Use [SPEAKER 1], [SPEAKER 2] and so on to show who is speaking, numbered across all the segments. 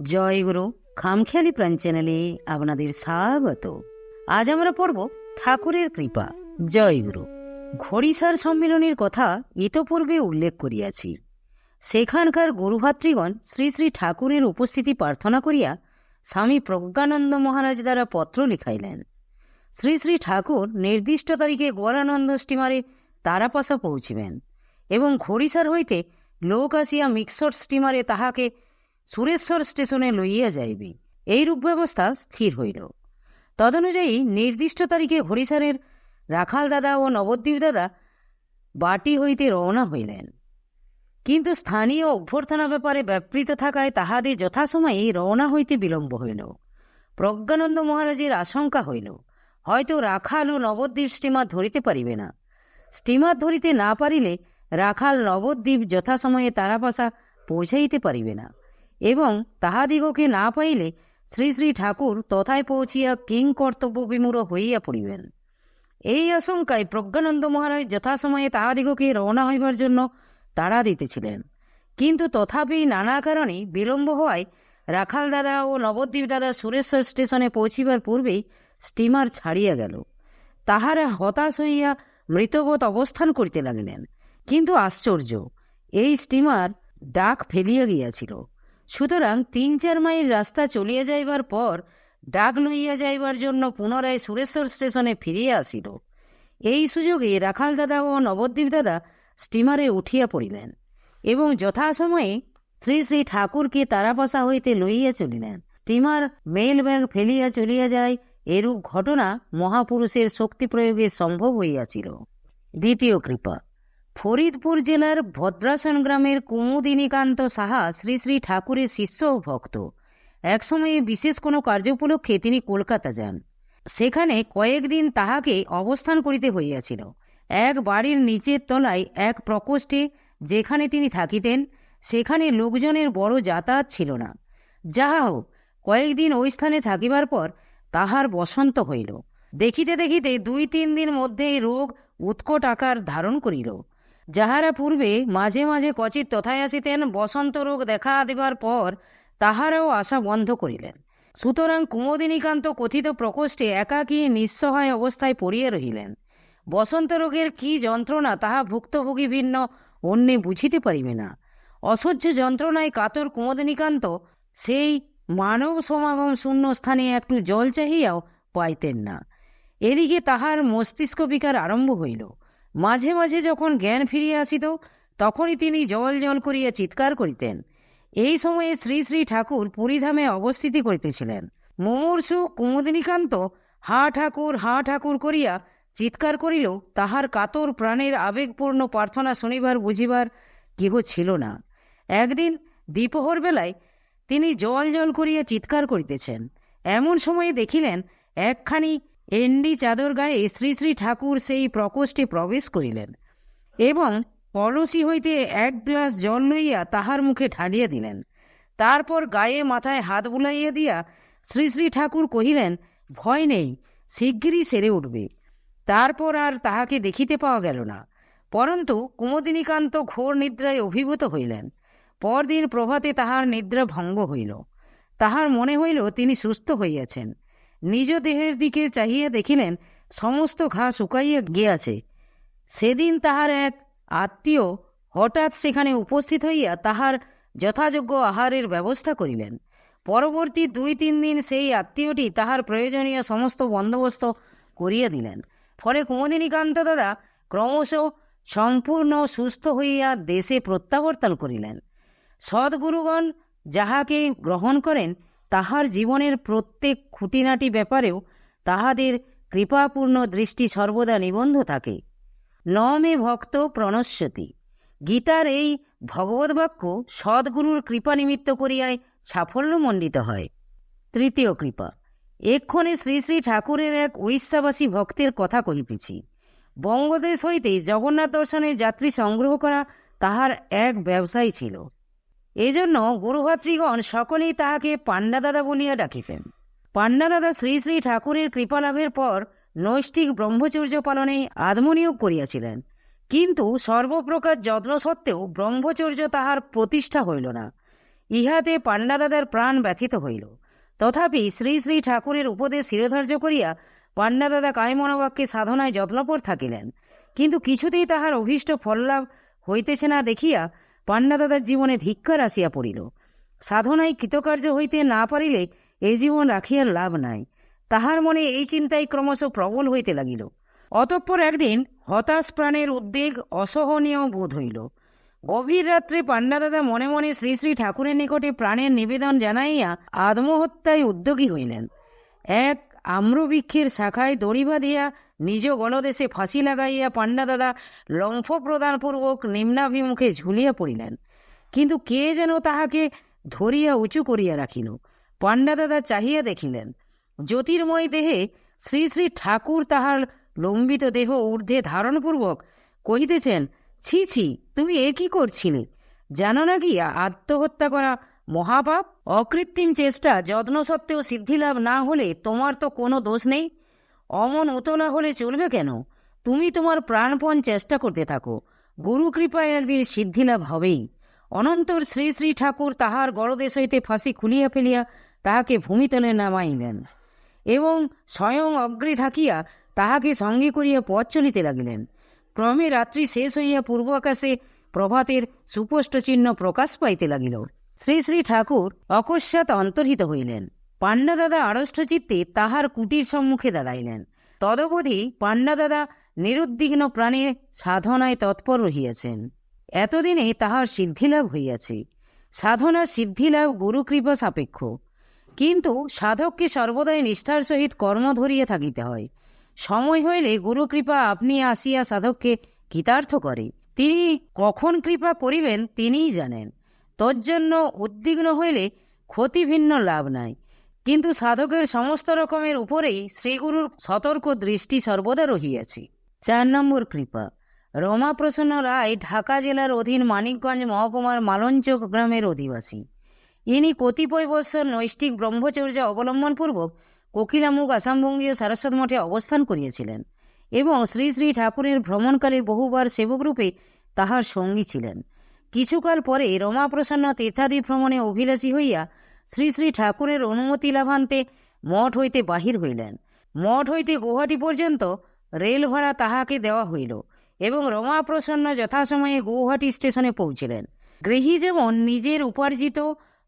[SPEAKER 1] জয়গুরু খামখেয়ালি প্রাণ চ্যানেলে আপনাদের স্বাগত। আজ আমরা পড়ব ঠাকুরের কৃপা। জয়গুরু। ঘড়িসার সম্মেলনের কথা ইতপূর্বে উল্লেখ করিয়াছি। সেখানকার গুরুভাতৃগণ শ্রী শ্রী ঠাকুরের উপস্থিতি প্রার্থনা করিয়া স্বামী প্রজ্ঞানন্দ মহারাজ দ্বারা পত্র লিখাইলেন। শ্রী শ্রী ঠাকুর নির্দিষ্ট তারিখে গোয়ারানন্দ স্টিমারে তারাপাশা পৌঁছিবেন এবং ঘড়িসার হইতে লোক আসিয়া মিক্সর স্টিমারে তাহাকে সুরেশ্বর স্টেশনে লইয়া যাইবে, এইরূপ ব্যবস্থা স্থির হইল। তদনুযায়ী নির্দিষ্ট তারিখে ঘড়িসারের রাখাল দাদা ও নবদ্বীপ দাদা বাটি হইতে রওনা হইলেন। কিন্তু স্থানীয় অভ্যর্থনা ব্যাপারে ব্যাপৃত থাকায় তাহাদের যথাসময়ে রওনা হইতে বিলম্ব হইল। প্রজ্ঞানন্দ মহারাজের আশঙ্কা হইল হয়তো রাখাল ও নবদ্বীপ স্টিমার ধরিতে পারিবে না। স্টিমার ধরিতে না পারিলে রাখাল নবদ্বীপ যথাসময়ে তারাপাশা পৌঁছাইতে পারিবে না এবং তাহাদিগকে না পাইলে শ্রী শ্রী ঠাকুর তথায় পৌঁছিয়া কিং কর্তব্য বিমূঢ় হইয়া পড়িবেন। এই আশঙ্কায় প্রজ্ঞানন্দ মহারাজ যথাসময়ে তাহাদিগকে রওনা হইবার জন্য তাড়া দিতেছিলেন। কিন্তু তথাপি নানা কারণে বিলম্ব হওয়ায় রাখাল দাদা ও নবদ্বীপ দাদা সুরেশ্বর স্টেশনে পৌঁছিবার পূর্বেই স্টিমার ছাড়িয়া গেল। তাহারা হতাশ হইয়া মৃতবৎ অবস্থান করিতে লাগিলেন। কিন্তু আশ্চর্য, এই স্টিমার ডাক ফেলিয়া গিয়াছিল। সুতরাং ৩-৪ মাইল রাস্তা চলিয়া যাইবার পর ডাক লইয়া যাইবার জন্য পুনরায় সুরেশ্বর স্টেশনে ফিরিয়া আসিল। এই সুযোগে রাখাল দাদা ও নবদ্বীপ দাদা স্টিমারে উঠিয়া পড়িলেন এবং যথাসময়ে শ্রী শ্রী ঠাকুরকে তারাপাশা হইতে লইয়া চলিলেন। স্টিমার মেল ব্যাগ ফেলিয়া চলিয়া যায়, এরূপ ঘটনা মহাপুরুষের শক্তি প্রয়োগে সম্ভব হইয়াছিল। দ্বিতীয় কৃপা। ফরিদপুর জেলার ভদ্রাসন গ্রামের কুমুদিনীকান্ত সাহা শ্রী শ্রী ঠাকুরের শিষ্য ও ভক্ত। একসময়ে বিশেষ কোনো কার্য উপলক্ষে তিনি কলকাতা যান। সেখানে কয়েকদিন তাহাকে অবস্থান করিতে হইয়াছিল। এক বাড়ির নিচের তলায় এক প্রকোষ্ঠে যেখানে তিনি থাকিতেন, সেখানে লোকজনের বড় যাতায়াত ছিল না। যাহা হোক, কয়েকদিন ওই স্থানে থাকিবার পর তাহার বসন্ত হইল। দেখিতে দেখিতে ২-৩ দিন মধ্যেই রোগ উৎকট আকার ধারণ করিল। যাহারা পূর্বে মাঝে মাঝে ক্বচিৎ তথায় আসিতেন, বসন্ত রোগ দেখা দিবার পর তাহারাও আসা বন্ধ করিলেন। সুতরাং কুমুদিনীকান্ত কথিত প্রকোষ্ঠে একাকী নিঃসহায় অবস্থায় পড়িয়া রহিলেন। বসন্ত রোগের কি যন্ত্রণা তাহা ভুক্তভোগী ভিন্ন অন্যে বুঝিতে পারিবে না। অসহ্য যন্ত্রণায় কাতর কুমুদিনীকান্ত সেই মানব সমাগম শূন্য স্থানে একটু জল চাহিয়াও পাইতেন না। এদিকে তাহার মস্তিষ্ক বিকার আরম্ভ হইল। মাঝে মাঝে যখন জ্ঞান ফিরিয়া আসিত তখনই তিনি জল জল করিয়া চিৎকার করিতেন। এই সময়ে শ্রী শ্রী ঠাকুর পুরীধামে অবস্থিতি করিতেছিলেন। মুমূর্ষু কুমুদিনীকান্ত হা ঠাকুর করিয়া চিৎকার করিলেও তাহার কাতর প্রাণের আবেগপূর্ণ প্রার্থনা শুনিবার বুঝিবার কেহ ছিল না। একদিন দ্বিপ্রহর বেলায় তিনি জল জল করিয়া চিৎকার করিতেছেন। এমন সময়ে দেখিলেন একখানি এন্ডি চাদর গায়ে শ্রী শ্রী ঠাকুর সেই প্রকোষ্ঠে প্রবেশ করিলেন এবং কলসি হইতে ১ গ্লাস জল লইয়া তাহার মুখে ঢালিয়া দিলেন। তারপর গায়ে মাথায় হাত বুলাইয়া দিয়া শ্রী শ্রী ঠাকুর কহিলেন, ভয় নেই, শিগগিরই সেরে উঠবে। তারপর আর তাহাকে দেখিতে পাওয়া গেল না। পরন্তু কুমুদিনীকান্ত ঘোর নিদ্রায় অভিভূত হইলেন। পরদিন প্রভাতে তাহার নিদ্রা ভঙ্গ হইল। তাহার মনে হইল তিনি সুস্থ হইয়াছেন। নিজ দেহের দিকে চাহিয়া দেখিলেন সমস্ত ঘা শুকাইয়া গিয়াছে। সেদিন তাহার এক আত্মীয় হঠাৎ সেখানে উপস্থিত হইয়া তাহার যথাযোগ্য আহারের ব্যবস্থা করিলেন। পরবর্তী ২-৩ দিন সেই আত্মীয়টি তাহার প্রয়োজনীয় সমস্ত বন্দোবস্ত করিয়া দিলেন। ফলে কুমুদিনীকান্ত দাদা ক্রমশ সম্পূর্ণ সুস্থ হইয়া দেশে প্রত্যাবর্তন করিলেন। সদ্গুরুগণ যাহাকে গ্রহণ করেন তাহার জীবনের প্রত্যেক খুঁটিনাটি ব্যাপারেও তাহাদের কৃপাপূর্ণ দৃষ্টি সর্বদা নিবন্ধ থাকে। ন মে ভক্ত প্রণশ্যতি। গীতার এই ভগবদ্বাক্য সদ্গুরুর কৃপা নিমিত্ত করিয়াই সাফল্যমণ্ডিত হয়। তৃতীয় কৃপা। এক্ষণে শ্রী শ্রী ঠাকুরের এক উড়িষ্যাবাসী ভক্তের কথা কহিতেছি। বঙ্গদেশ হইতে জগন্নাথ দর্শনের যাত্রী সংগ্রহ করা তাহার এক ব্যবসায়ী ছিল। এজন্য গুরুভাতৃগণ সকলেই তাহাকে পাণ্ডাদাদা বলিয়া ডাকিতেন। পাণ্ডাদাদা শ্রী শ্রী ঠাকুরের কৃপালাভের পর নৈষ্ঠিক ব্রহ্মচর্য পালনে আত্মনিয়োগ করিয়াছিলেন। কিন্তু সর্বপ্রকার যত্ন সত্ত্বেও ব্রহ্মচর্য তাহার প্রতিষ্ঠা হইল না। ইহাতে পাণ্ডা দাদার প্রাণ ব্যথিত হইল। তথাপি শ্রী শ্রী ঠাকুরের উপদেশ শিরোধার্য করিয়া পাণ্ডা দাদা কায়মনোবাক্যে সাধনায় যত্নপর থাকিলেন। কিন্তু কিছুতেই তাহার অভীষ্ট ফললাভ হইতেছে না দেখিয়া পাণ্ডা দাদার জীবনে ধিক্কার আসিয়া পড়িল। সাধনায় কৃতকার্য হইতে না পারিলে এই জীবন রাখিয়ার লাভ নাই। তাহার মনে এই চিন্তাই ক্রমশ প্রবল হইতে লাগিল। অতঃপর একদিন হতাশ প্রাণের উদ্বেগ অসহনীয় বোধ হইল। গভীর রাত্রে পাণ্ডা দাদা মনে মনে শ্রী শ্রী ঠাকুরের নিকটে প্রাণের নিবেদন জানাইয়া আত্মহত্যায় উদ্যোগী হইলেন। এক আম্রবৃক্ষের শাখায় দড়ি বাঁধিয়া নিজ গলদেশে ফাঁসি লাগাইয়া পাণ্ডা দাদা লম্ফ প্রদানপূর্বক নিম্নাভিমুখে ঝুলিয়া পড়িলেন। কিন্তু কে যেন তাহাকে ধরিয়া উঁচু করিয়া রাখিল। পাণ্ডা দাদা চাহিয়া দেখিলেন, জ্যোতির্ময় দেহে শ্রী শ্রী ঠাকুর তাহার লম্বিত দেহ ঊর্ধ্বে ধারণপূর্বক কহিতেছেন, ছি ছি, তুমি এ কি করছিলে? জানো না কি আত্মহত্যা করা মহাপাপ? অকৃত্রিম চেষ্টা যত্ন সত্ত্বেও সিদ্ধিলাভ না হলে তোমার তো কোনো দোষ নেই। অমন উতলা হলে চলবে কেন? তুমি তোমার প্রাণপণ চেষ্টা করতে থাকো, গুরু কৃপায় একদিন সিদ্ধিলাভ হবেই। অনন্তর শ্রী শ্রী ঠাকুর তাহার গলদেশ হইতে ফাঁসি খুলিয়া ফেলিয়া তাহাকে ভূমিতলে নামাইলেন এবং স্বয়ং অগ্রে থাকিয়া তাহাকে সঙ্গে করিয়া পথ চলিতে লাগিলেন। ক্রমে রাত্রি শেষ হইয়া পূর্ব আকাশে প্রভাতের সুস্পষ্ট চিহ্ন প্রকাশ পাইতে লাগিল। শ্রী শ্রী ঠাকুর অকস্মাৎ অন্তর্হিত হইলেন। পাণ্ডা দাদা আড়ষ্ট চিত্তে তাহার কুটির সম্মুখে দাঁড়াইলেন। তদবধি পাণ্ডা দাদা নিরুদ্বিগ্ন প্রাণে সাধনায় তৎপর রহিয়াছেন। এতদিনে তাহার সিদ্ধিলাভ হইয়াছে। সাধনা সিদ্ধিলাভ গুরুকৃপা সাপেক্ষ, কিন্তু সাধককে সর্বদাই নিষ্ঠার সহিত কর্ম ধরিয়া থাকিতে হয়। সময় হইলে গুরুকৃপা আপনি আসিয়া সাধককে কৃতার্থ করে। তিনি কখন কৃপা করিবেন তিনিই জানেন। তজ্জন্য উদ্বিগ্ন হইলে ক্ষতি ভিন্ন লাভ নাই। কিন্তু সাধকের সমস্ত রকমের উপরেই শ্রীগুরুর সতর্ক দৃষ্টি সর্বদা রহিয়াছে। 4 নম্বর কৃপা। রমাপ্রসন্ন রায় ঢাকা জেলার অধীন মানিকগঞ্জ মহকুমার মালঞ্চক গ্রামের অধিবাসী। ইনি কতিপয় বৎসর নৈষ্ঠিক ব্রহ্মচর্য অবলম্বনপূর্বক কোকিলামুখ আসামবঙ্গীয় সারস্বত মঠে অবস্থান করিয়াছিলেন এবং শ্রী শ্রী ঠাকুরের ভ্রমণকালে বহুবার সেবকরূপে তাহার সঙ্গী ছিলেন। কিছুকাল পরে রমাপ্রসন্ন তীর্থাদি ভ্রমণে অভিলাষী হইয়া শ্রী শ্রী ঠাকুরের অনুমতি লাভান্তে মঠ হইতে বাহির হইলেন। মঠ হইতে গুয়াহাটি পর্যন্ত রেল ভাড়া তাহাকে দেওয়া হইল এবং রমাপ্রসন্ন যথাসময়ে গুয়াহাটি স্টেশনে পৌঁছিলেন। গৃহী যেমন নিজের উপার্জিত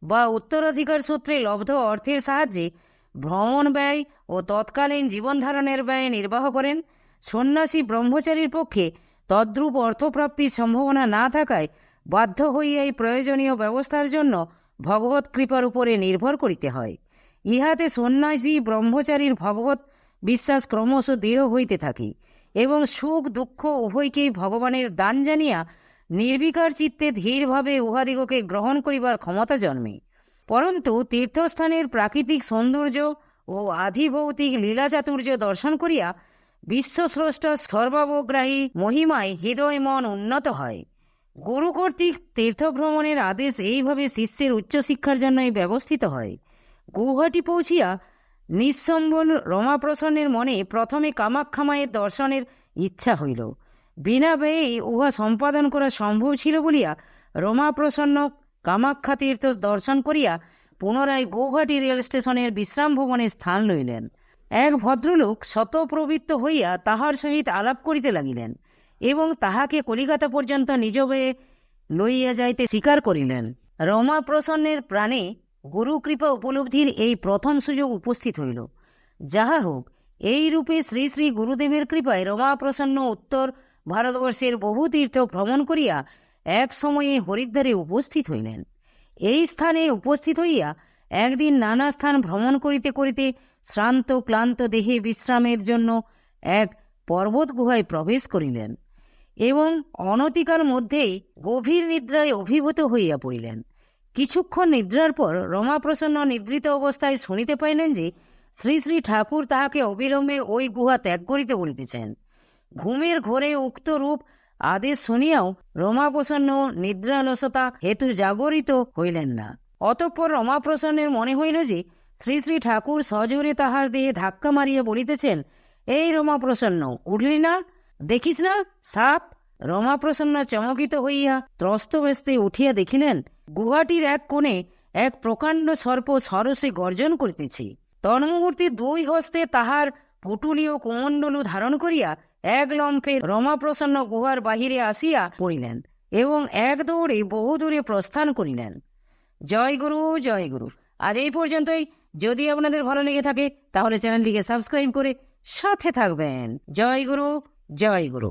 [SPEAKER 1] বা উত্তরাধিকার সূত্রে লব্ধ অর্থের সাহায্যে ভ্রমণ ব্যয় ও তৎকালীন জীবনধারণের ব্যয় নির্বাহ করেন, সন্ন্যাসী ব্রহ্মচারীর পক্ষে তদ্রূপ অর্থপ্রাপ্তির সম্ভাবনা না থাকায় বাধ্য হইয়াই প্রয়োজনীয় ব্যবস্থার জন্য ভগবৎ কৃপার উপরে নির্ভর করিতে হয়। ইহাতে সন্ন্যাসী ব্রহ্মচারীর ভগবৎ বিশ্বাস ক্রমশ দৃঢ় হইতে থাকে এবং সুখ দুঃখ উভয়কেই ভগবানের দান জানিয়া নির্বিকার চিত্তে ধীরভাবে উহাদিগকে গ্রহণ করিবার ক্ষমতা জন্মে। পরন্তু তীর্থস্থানের প্রাকৃতিক সৌন্দর্য ও আধিভৌতিক লীলাচাতুর্য দর্শন করিয়া বিশ্বস্রষ্টা সর্বাবগ্রাহী মহিমায় হৃদয় মন উন্নত হয়। গুরু কর্তৃক তীর্থভ্রমণের আদেশ এইভাবে শিষ্যের উচ্চশিক্ষার জন্যই ব্যবস্থিত হয়। গুয়াহাটি পৌঁছিয়া নিঃসম্বল রমাপ্রসন্নের মনে প্রথমে কামাখ্যা মায়ের দর্শনের ইচ্ছা হইল। বিনা ব্যয়েই উহা সম্পাদন করা সম্ভব ছিল বলিয়া রমাপ্রসন্ন কামাখ্যা তীর্থ দর্শন করিয়া পুনরায় গুয়াহাটি রেল স্টেশনের বিশ্রাম ভবনে স্থান লইলেন। এক ভদ্রলোক স্বতঃপ্রবৃত্ত হইয়া তাহার সহিত আলাপ করিতে লাগিলেন এবং তাহাকে কলিকাতা পর্যন্ত নিজ ব্যয়ে লইয়া যাইতে স্বীকার করিলেন। রমাপ্রসন্নের প্রাণে গুরুকৃপা উপলব্ধির এই প্রথম সুযোগ উপস্থিত হইল। যাহা হোক, এই রূপে শ্রী শ্রী গুরুদেবের কৃপায় রমাপ্রসন্ন উত্তর ভারতবর্ষের বহু তীর্থ ভ্রমণ করিয়া এক সময়ে হরিদ্বারে উপস্থিত হইলেন। এই স্থানে উপস্থিত হইয়া একদিন নানা স্থান ভ্রমণ করিতে করিতে শ্রান্ত ক্লান্ত দেহে বিশ্রামের জন্য এক পর্বত গুহায় প্রবেশ করিলেন এবং অনতিকাল মধ্যেই গভীর নিদ্রায় অভিভূত হইয়া পড়িলেন। কিছুক্ষণ নিদ্রার পর রমাপ্রসন্ন নিদ্রিত অবস্থায় শুনিতে পাইলেন যে শ্রী শ্রী ঠাকুর তাহাকে অবিলম্বে ওই গুহা ত্যাগ করিতে বলিতেছেন। ঘুমের ঘোরে উক্ত রূপ আদেশ শুনিয়াও রমাপ্রসন্ন নিদ্রালসতা হেতু জাগরিত হইলেন না। অতঃপর রমাপ্রসন্নের মনে হইল যে শ্রী শ্রী ঠাকুর সজোরে তাহার দেহে ধাক্কা মারিয়া বলিতেছেন, এই রমাপ্রসন্ন, উঠলি না? দেখিস না সাপ? রমাপ্রসন্ন চমকিত হইয়া ত্রস্তব্যস্তে উঠিয়া দেখিলেন গুহাটির এক কোণে এক প্রকাণ্ড সর্প সরসে গর্জন করিতেছে। তন্মুহূর্তে দুই হস্তে তাহার পুটুলি ও কুমণ্ডলু ধারণ করিয়া এক লম্ফে রমাপ্রসন্ন গুহার বাহিরে আসিয়া পড়িলেন এবং এক দৌড়ে বহুদূরে প্রস্থান করিলেন। জয় গুরু, জয় গুরু। আজ এই পর্যন্তই। যদি আপনাদের ভালো লেগে থাকে তাহলে চ্যানেলটিকে সাবস্ক্রাইব করে সাথে থাকবেন। জয় গুরু, জয় গুরু।